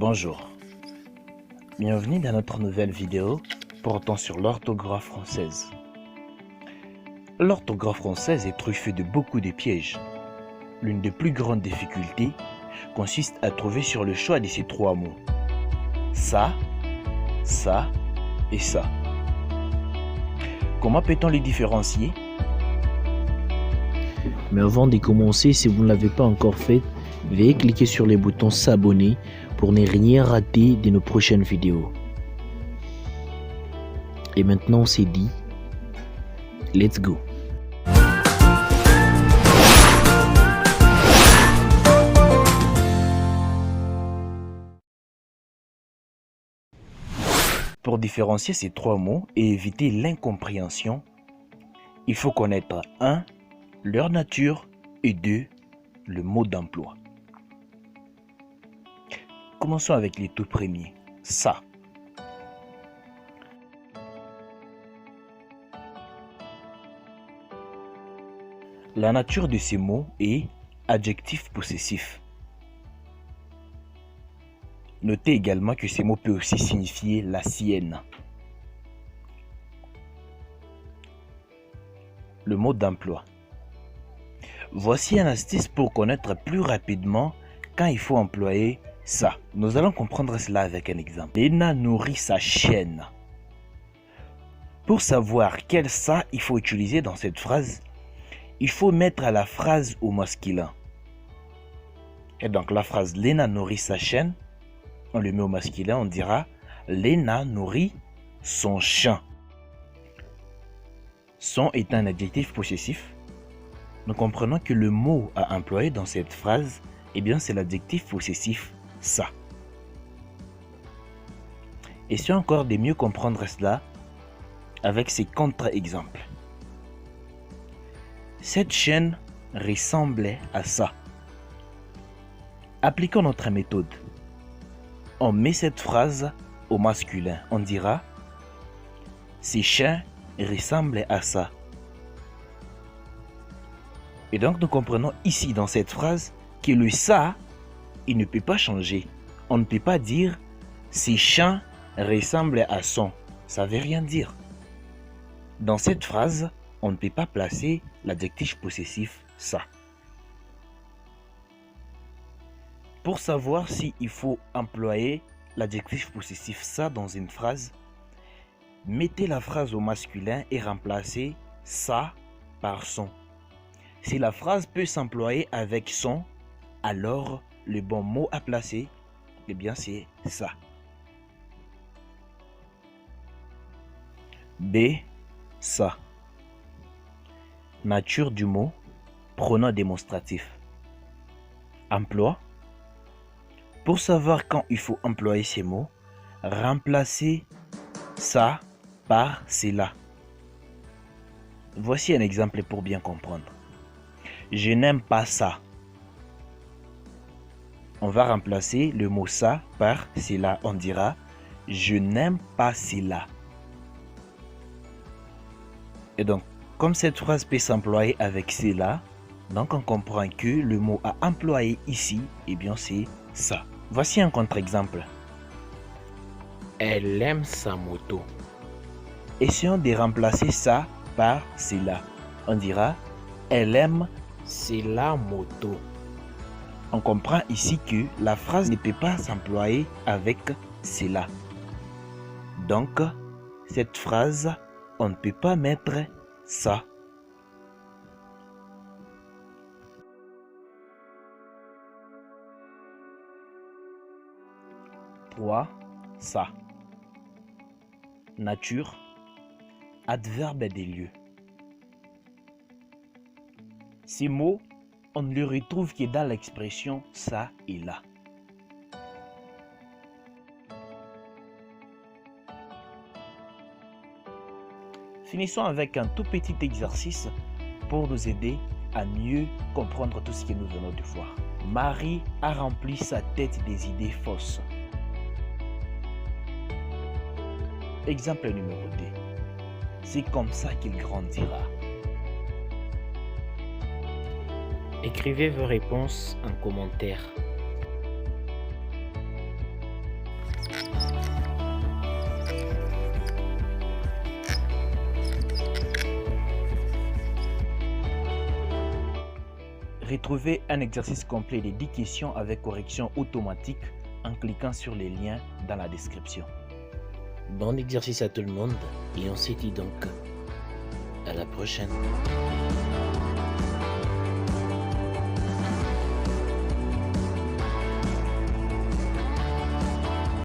Bonjour, bienvenue dans notre nouvelle vidéo portant sur l'orthographe française. L'orthographe française est truffée de beaucoup de pièges. L'une des plus grandes difficultés consiste à trouver sur le choix de ces trois mots. Ça et ça. Comment peut-on les différencier? Mais avant de commencer, si vous ne l'avez pas encore fait, veuillez cliquer sur le bouton s'abonner pour ne rien rater de nos prochaines vidéos. Et maintenant c'est dit, let's go! Pour différencier ces trois mots et éviter l'incompréhension, il faut connaître 1. Leur nature et 2. Le mot d'emploi. Commençons avec les tout premiers. Ça. La nature de ces mots est adjectif possessif. Notez également que ces mots peuvent aussi signifier la sienne. Le mot d'emploi. Voici une astuce pour connaître plus rapidement quand il faut employer ça. Nous allons comprendre cela avec un exemple. Léna nourrit sa chienne. Pour savoir quel ça il faut utiliser dans cette phrase, il faut mettre la phrase au masculin. Et donc la phrase Léna nourrit sa chienne, on le met au masculin, on dira Léna nourrit son chien. Son est un adjectif possessif. Nous comprenons que le mot à employer dans cette phrase, c'est l'adjectif possessif ça. Essayons encore de mieux comprendre cela avec ces contre-exemples. Cette chienne ressemblait à ça. Appliquons notre méthode. On met cette phrase au masculin. On dira ces chiens ressemblaient à ça. Et donc nous comprenons ici dans cette phrase que le ça, il ne peut pas changer. On ne peut pas dire ces chiens ressemblent à son. Ça ne veut rien dire. Dans cette phrase, on ne peut pas placer l'adjectif possessif ça. Pour savoir s'il faut employer l'adjectif possessif ça dans une phrase, mettez la phrase au masculin et remplacez ça par son. Si la phrase peut s'employer avec son, alors le bon mot à placer, c'est ça. B. Ça. Nature du mot, pronom démonstratif. Emploi. Pour savoir quand il faut employer ces mots, remplacez ça par cela. Voici un exemple pour bien comprendre. Je n'aime pas ça. On va remplacer le mot ça par cela. On dira je n'aime pas cela. Et donc, comme cette phrase peut s'employer avec cela, donc on comprend que le mot à employer ici, c'est ça. Voici un contre-exemple. Elle aime sa moto. Essayons de remplacer ça par cela. On dira elle aime la moto. On comprend ici que la phrase ne peut pas s'employer avec cela. Donc, cette phrase, on ne peut pas mettre ça. Trois, ça. Nature, adverbe des lieux. Ces mots, on ne les retrouve que dans l'expression ça et là. Finissons avec un tout petit exercice pour nous aider à mieux comprendre tout ce que nous venons de voir. Marie a rempli sa tête des idées fausses. Exemple numéro 2. C'est comme ça qu'il grandira. Écrivez vos réponses en commentaire. Retrouvez un exercice complet de 10 questions avec correction automatique en cliquant sur les liens dans la description. Bon exercice à tout le monde et on se dit donc à la prochaine.